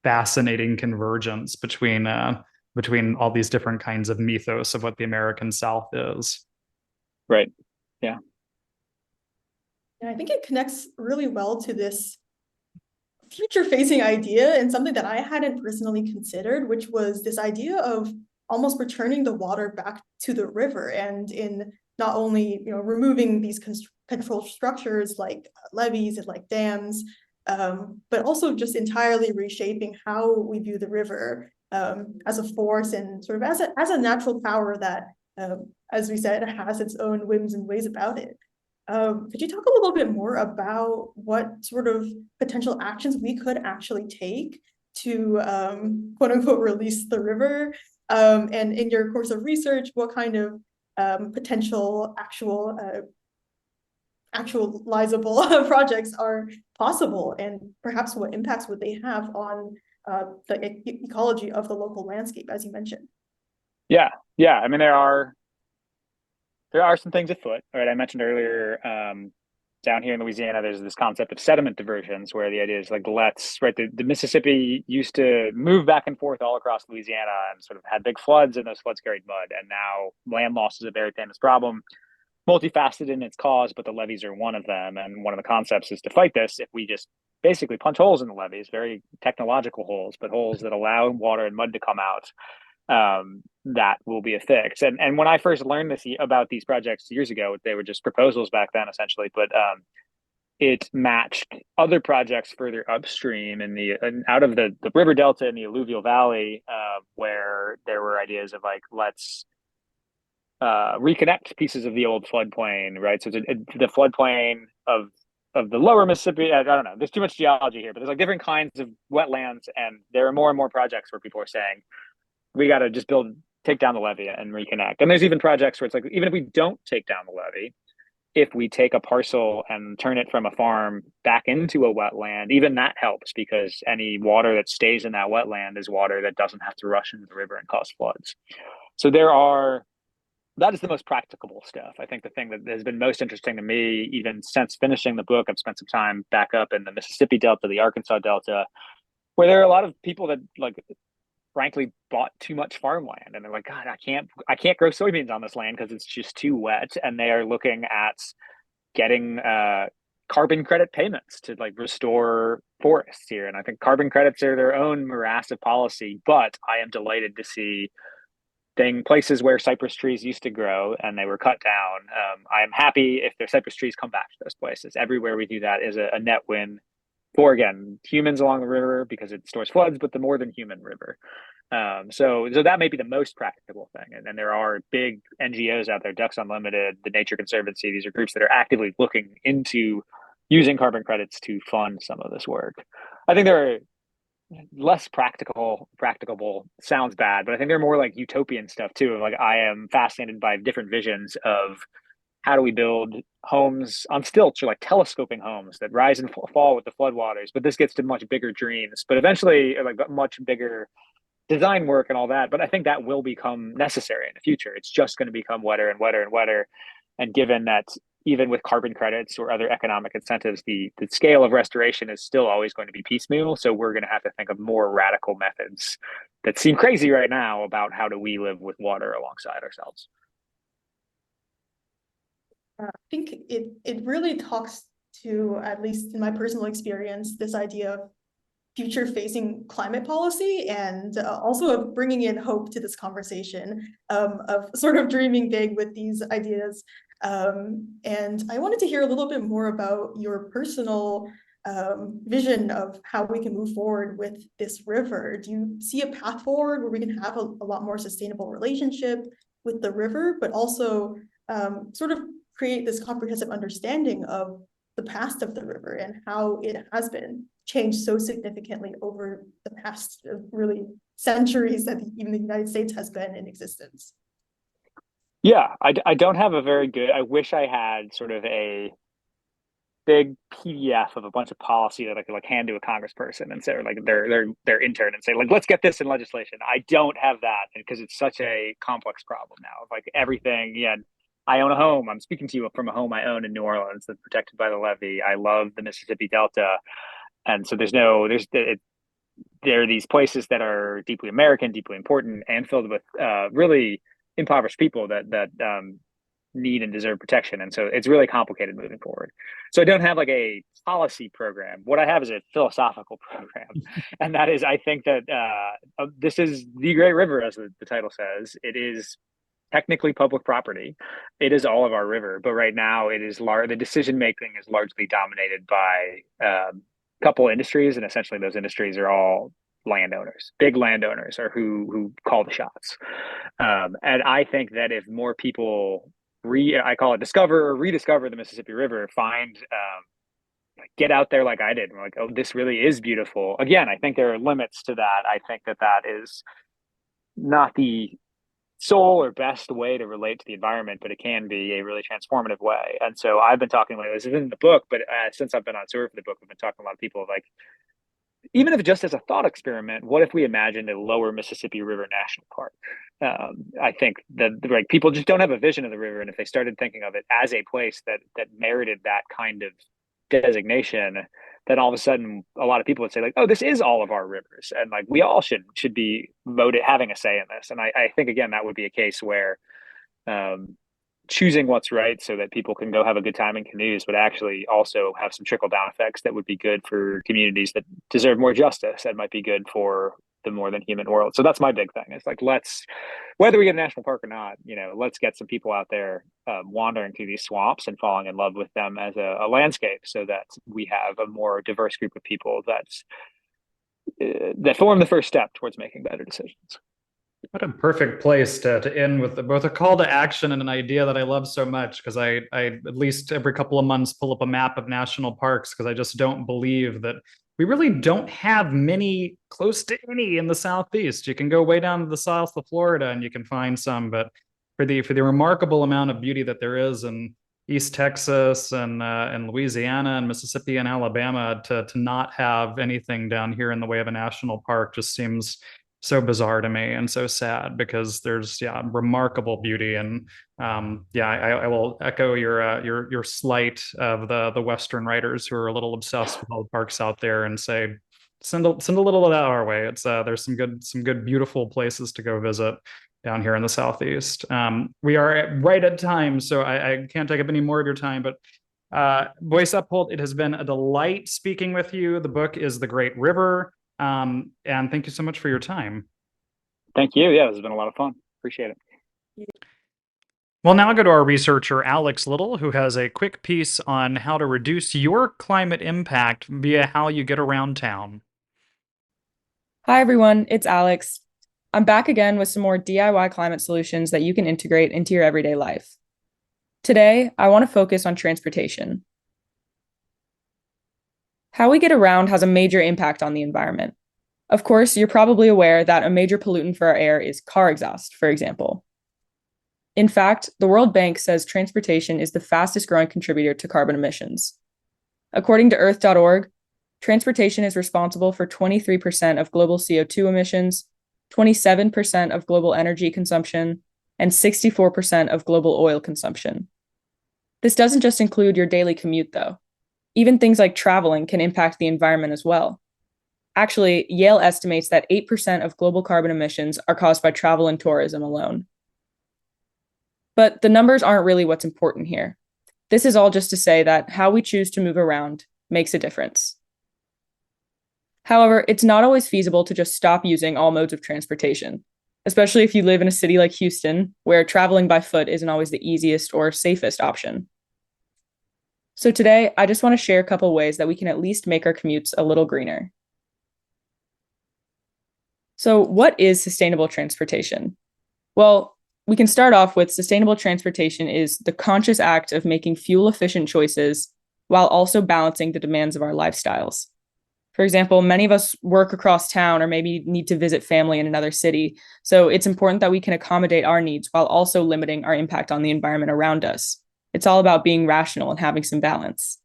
fascinating convergence between all these different kinds of mythos of what the American South is. Right. Yeah. And I think it connects really well to this future-facing idea and something that I hadn't personally considered, which was this idea of almost returning the water back to the river, and in not only removing these control structures like levees and like dams, but also just entirely reshaping how we view the river as a force and sort of as a natural power that, as we said, has its own whims and ways about it. Could you talk a little bit more about what sort of potential actions we could actually take to quote unquote release the river? And in your course of research, what kind of potential actualizable projects are possible, and perhaps what impacts would they have on the ecology of the local landscape, as you mentioned? Yeah, yeah. I mean, there are some things afoot. Right, I mentioned earlier, down here in Louisiana, there's this concept of sediment diversions, where the idea is like, the Mississippi used to move back and forth all across Louisiana and sort of had big floods, and those floods carried mud. And now land loss is a very famous problem, multifaceted in its cause, but the levees are one of them. And one of the concepts is to fight this. If we just basically punch holes in the levees, very technological holes, but holes that allow water and mud to come out, that will be a fix. And when I first learned about these projects years ago, they were just proposals back then, essentially. But it matched other projects further upstream and out of the river delta in the alluvial valley, where there were ideas of like, let's reconnect pieces of the old floodplain, right? So the floodplain of the lower Mississippi, I don't know, there's too much geology here, but there's like different kinds of wetlands, and there are more and more projects where people are saying we got to just take down the levee and reconnect. And there's even projects where it's like, even if we don't take down the levee, if we take a parcel and turn it from a farm back into a wetland, even that helps, because any water that stays in that wetland is water that doesn't have to rush into the river and cause floods. So that is the most practicable stuff. I think the thing that has been most interesting to me, even since finishing the book, I've spent some time back up in the Mississippi Delta, the Arkansas Delta, where there are a lot of people that, like, frankly bought too much farmland, and they're like, God, I can't grow soybeans on this land because it's just too wet. And they are looking at getting carbon credit payments to like restore forests here. And I think carbon credits are their own morass of policy, but I am delighted to see places where cypress trees used to grow and they were cut down. I am happy if their cypress trees come back to those places. Everywhere we do that is a net win for, again, humans along the river, because it stores floods, but the more than human river. So that may be the most practical thing. And there are big NGOs out there, Ducks Unlimited, the Nature Conservancy. These are groups that are actively looking into using carbon credits to fund some of this work. I think there are less practicable sounds bad, but I think they're more like utopian stuff too. Like, I am fascinated by different visions of how do we build homes on stilts, or like telescoping homes that rise and fall with the floodwaters. But this gets to much bigger dreams, but eventually like much bigger design work and all that. But I think that will become necessary in the future. It's just going to become wetter and wetter and wetter. And given that even with carbon credits or other economic incentives, the scale of restoration is still always going to be piecemeal. So we're going to have to think of more radical methods that seem crazy right now about how do we live with water alongside ourselves. I think it really talks to, at least in my personal experience, this idea of future-facing climate policy, and also of bringing in hope to this conversation, of sort of dreaming big with these ideas. And I wanted to hear a little bit more about your personal vision of how we can move forward with this river. Do you see a path forward where we can have a lot more sustainable relationship with the river, but also sort of create this comprehensive understanding of the past of the river and how it has been changed so significantly over the past really centuries that even the United States has been in existence? Yeah, I don't have a very good, I wish I had sort of a big PDF of a bunch of policy that I could like hand to a congressperson and say, or like their intern, and say, like, let's get this in legislation. I don't have that, because it's such a complex problem now. Like everything, yeah. I own a home. I'm speaking to you from a home I own in New Orleans that's protected by the levee. I love the Mississippi Delta. And so there are these places that are deeply American, deeply important, and filled with really impoverished people that need and deserve protection. And so it's really complicated moving forward. So I don't have like a policy program. What I have is a philosophical program. And that is, I think that this is the Great River, as the title says. It is technically public property. It is all of our river, but right now it is the decision making is largely dominated by a couple industries, and essentially those industries are all landowners. Big landowners are who call the shots. And I think that if more people I call it discover or rediscover the Mississippi River, get out there like I did. And we're like, oh, this really is beautiful. Again, I think there are limits to that. I think that is not the sole or best way to relate to the environment, but it can be a really transformative way. And so I've been talking about this is in the book, but since I've been on tour for the book, I've been talking to a lot of people like, even if just as a thought experiment, what if we imagined a lower Mississippi River National Park? I think that like people just don't have a vision of the river, and if they started thinking of it as a place that merited that kind of designation, then all of a sudden a lot of people would say like, oh, this is all of our rivers, and like we all should be voted having a say in this. And I think again that would be a case where choosing what's right so that people can go have a good time in canoes would actually also have some trickle down effects that would be good for communities that deserve more justice and might be good for the more than human world. So that's my big thing. It's like, whether we get a national park or not, let's get some people out there wandering through these swamps and falling in love with them as a landscape, so that we have a more diverse group of people that form the first step towards making better decisions. What a perfect place to end with both a call to action and an idea that I love so much, because I at least every couple of months pull up a map of national parks, because I just don't believe that we really don't have many, close to any, in the Southeast. You can go way down to the south of Florida and you can find some, but for the remarkable amount of beauty that there is in East Texas and Louisiana and Mississippi and Alabama, to not have anything down here in the way of a national park just seems so bizarre to me and so sad, because there's remarkable beauty. And I will echo your slight of the Western writers who are a little obsessed with all the parks out there, and say send a little of that our way. It's there's some good beautiful places to go visit down here in the Southeast. We are right at time, so I can't take up any more of your time, but Boyce Upholt, it has been a delight speaking with you. The book is The Great River. And thank you so much for your time. Thank you. Yeah, this has been a lot of fun. Appreciate it. We'll now go to our researcher, Alex Little, who has a quick piece on how to reduce your climate impact via how you get around town. Hi, everyone. It's Alex. I'm back again with some more DIY climate solutions that you can integrate into your everyday life. Today, I want to focus on transportation. How we get around has a major impact on the environment. Of course, you're probably aware that a major pollutant for our air is car exhaust, for example. In fact, the World Bank says transportation is the fastest growing contributor to carbon emissions. According to Earth.org, transportation is responsible for 23% of global CO2 emissions, 27% of global energy consumption, and 64% of global oil consumption. This doesn't just include your daily commute, though. Even things like traveling can impact the environment as well. Actually, Yale estimates that 8% of global carbon emissions are caused by travel and tourism alone. But the numbers aren't really what's important here. This is all just to say that how we choose to move around makes a difference. However, it's not always feasible to just stop using all modes of transportation, especially if you live in a city like Houston, where traveling by foot isn't always the easiest or safest option. So today, I just want to share a couple ways that we can at least make our commutes a little greener. So what is sustainable transportation? Well, we can start off with sustainable transportation is the conscious act of making fuel-efficient choices while also balancing the demands of our lifestyles. For example, many of us work across town or maybe need to visit family in another city, so it's important that we can accommodate our needs while also limiting our impact on the environment around us. It's all about being rational and having some balance.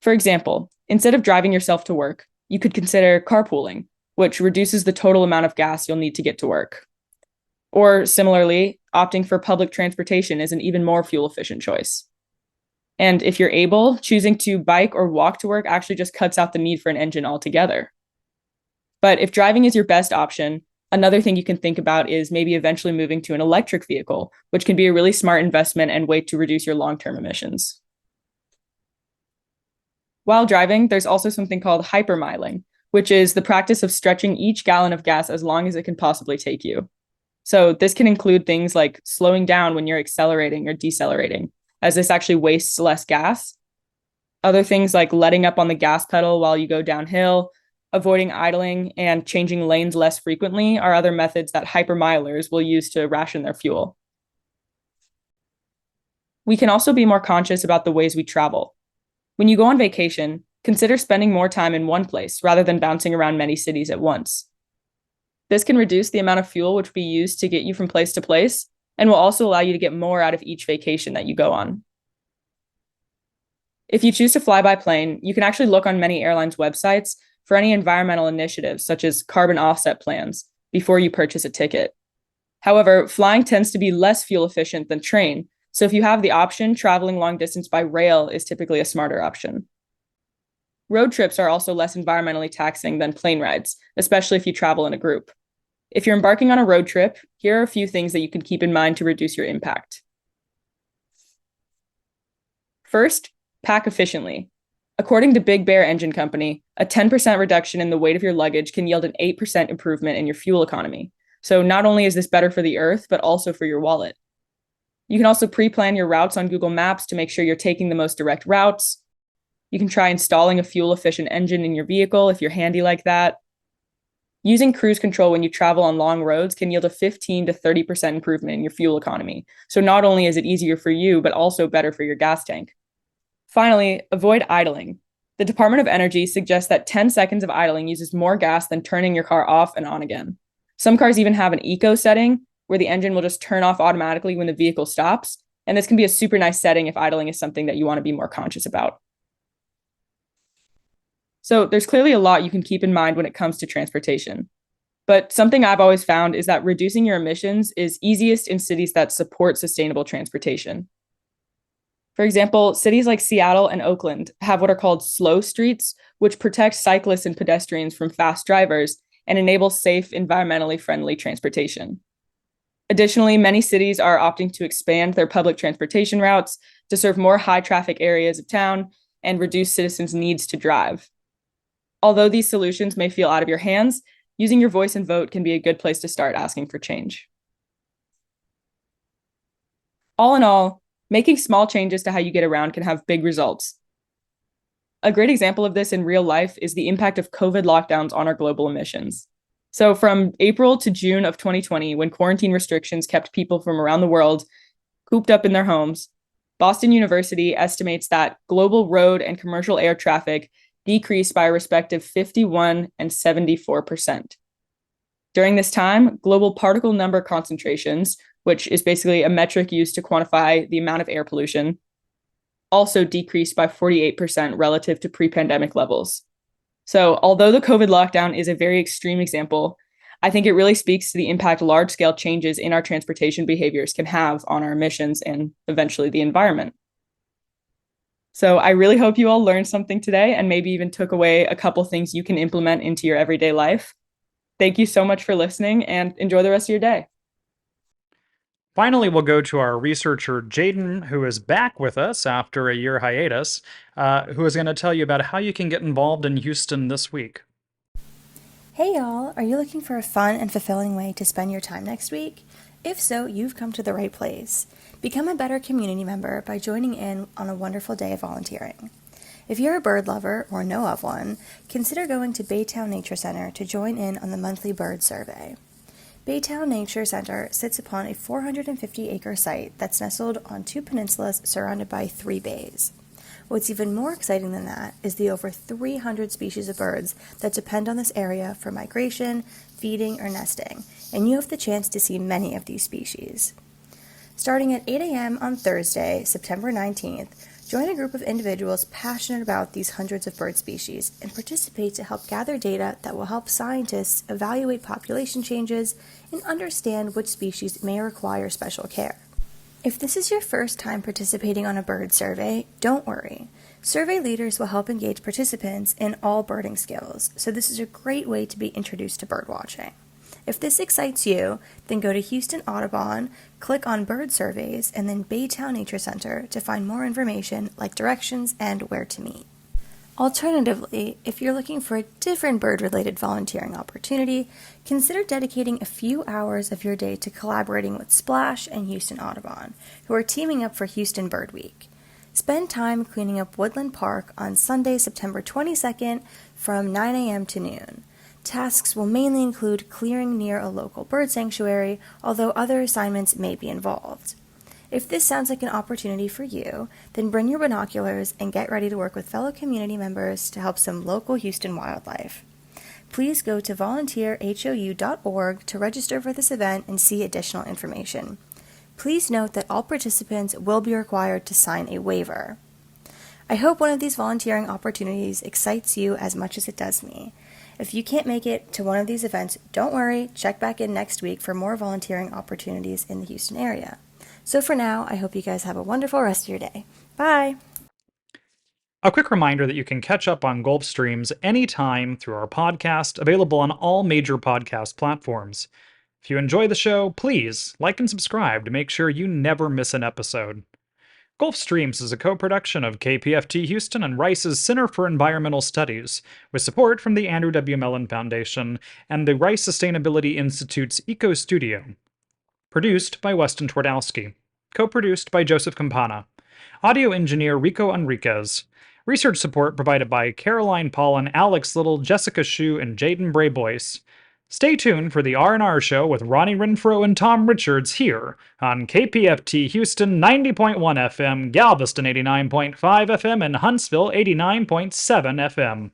For example, instead of driving yourself to work, you could consider carpooling, which reduces the total amount of gas you'll need to get to work. Or similarly, opting for public transportation is an even more fuel-efficient choice. And if you're able, choosing to bike or walk to work actually just cuts out the need for an engine altogether. But if driving is your best option, another thing you can think about is maybe eventually moving to an electric vehicle, which can be a really smart investment and way to reduce your long-term emissions. While driving, there's also something called hypermiling, which is the practice of stretching each gallon of gas as long as it can possibly take you. So this can include things like slowing down when you're accelerating or decelerating, as this actually wastes less gas. Other things like letting up on the gas pedal while you go downhill, avoiding idling, and changing lanes less frequently are other methods that hypermilers will use to ration their fuel. We can also be more conscious about the ways we travel. When you go on vacation, consider spending more time in one place rather than bouncing around many cities at once. This can reduce the amount of fuel which will be used to get you from place to place, and will also allow you to get more out of each vacation that you go on. If you choose to fly by plane, you can actually look on many airlines' websites for any environmental initiatives, such as carbon offset plans, before you purchase a ticket. However, flying tends to be less fuel efficient than train, so if you have the option, traveling long distance by rail is typically a smarter option. Road trips are also less environmentally taxing than plane rides, especially if you travel in a group. If you're embarking on a road trip, here are a few things that you can keep in mind to reduce your impact. First, pack efficiently. According to Big Bear Engine Company, a 10% reduction in the weight of your luggage can yield an 8% improvement in your fuel economy. So not only is this better for the earth, but also for your wallet. You can also pre-plan your routes on Google Maps to make sure you're taking the most direct routes. You can try installing a fuel-efficient engine in your vehicle if you're handy like that. Using cruise control when you travel on long roads can yield a 15 to 30% improvement in your fuel economy. So not only is it easier for you, but also better for your gas tank. Finally, avoid idling. The Department of Energy suggests that 10 seconds of idling uses more gas than turning your car off and on again. Some cars even have an eco setting where the engine will just turn off automatically when the vehicle stops. And this can be a super nice setting if idling is something that you want to be more conscious about. So there's clearly a lot you can keep in mind when it comes to transportation. But something I've always found is that reducing your emissions is easiest in cities that support sustainable transportation. For example, cities like Seattle and Oakland have what are called slow streets, which protect cyclists and pedestrians from fast drivers and enable safe, environmentally friendly transportation. Additionally, many cities are opting to expand their public transportation routes to serve more high traffic areas of town and reduce citizens' needs to drive. Although these solutions may feel out of your hands, using your voice and vote can be a good place to start asking for change. All in all, making small changes to how you get around can have big results. A great example of this in real life is the impact of COVID lockdowns on our global emissions. So from April to June of 2020, when quarantine restrictions kept people from around the world cooped up in their homes, Boston University estimates that global road and commercial air traffic decreased by a respective 51% and 74%. During this time, global particle number concentrations, which is basically a metric used to quantify the amount of air pollution, also decreased by 48% relative to pre-pandemic levels. So although the COVID lockdown is a very extreme example, I think it really speaks to the impact large-scale changes in our transportation behaviors can have on our emissions and eventually the environment. So I really hope you all learned something today and maybe even took away a couple things you can implement into your everyday life. Thank you so much for listening and enjoy the rest of your day. Finally, we'll go to our researcher, Jaden, who is back with us after a year hiatus, who is going to tell you about how you can get involved in Houston this week. Hey y'all, are you looking for a fun and fulfilling way to spend your time next week? If so, you've come to the right place. Become a better community member by joining in on a wonderful day of volunteering. If you're a bird lover or know of one, consider going to Baytown Nature Center to join in on the monthly bird survey. Baytown Nature Center sits upon a 450-acre site that's nestled on 2 peninsulas surrounded by 3 bays. What's even more exciting than that is the over 300 species of birds that depend on this area for migration, feeding, or nesting, and you have the chance to see many of these species. Starting at 8 a.m. on Thursday, September 19th, join a group of individuals passionate about these hundreds of bird species and participate to help gather data that will help scientists evaluate population changes and understand which species may require special care. If this is your first time participating on a bird survey, don't worry. Survey leaders will help engage participants in all birding skills, so this is a great way to be introduced to birdwatching. If this excites you, then go to Houston Audubon, click on Bird Surveys, and then Baytown Nature Center to find more information like directions and where to meet. Alternatively, if you're looking for a different bird-related volunteering opportunity, consider dedicating a few hours of your day to collaborating with Splash and Houston Audubon, who are teaming up for Houston Bird Week. Spend time cleaning up Woodland Park on Sunday, September 22nd from 9 a.m. to noon. Tasks will mainly include clearing near a local bird sanctuary, although other assignments may be involved. If this sounds like an opportunity for you, then bring your binoculars and get ready to work with fellow community members to help some local Houston wildlife. Please go to volunteerhou.org to register for this event and see additional information. Please note that all participants will be required to sign a waiver. I hope one of these volunteering opportunities excites you as much as it does me. If you can't make it to one of these events, don't worry, check back in next week for more volunteering opportunities in the Houston area. So for now, I hope you guys have a wonderful rest of your day. Bye! A quick reminder that you can catch up on Gulf Streams anytime through our podcast, available on all major podcast platforms. If you enjoy the show, please like and subscribe to make sure you never miss an episode. Gulf Streams is a co-production of KPFT Houston and Rice's Center for Environmental Studies, with support from the Andrew W. Mellon Foundation and the Rice Sustainability Institute's Eco Studio. Produced by Weston Twardowski. Co-produced by Joseph Campana. Audio engineer Rico Enriquez. Research support provided by Caroline Paulin, Alex Little, Jessica Shue, and Jaden Bray Boyce. Stay tuned for the R&R show with Ronnie Renfro and Tom Richards here on KPFT Houston 90.1 FM, Galveston 89.5 FM, and Huntsville 89.7 FM.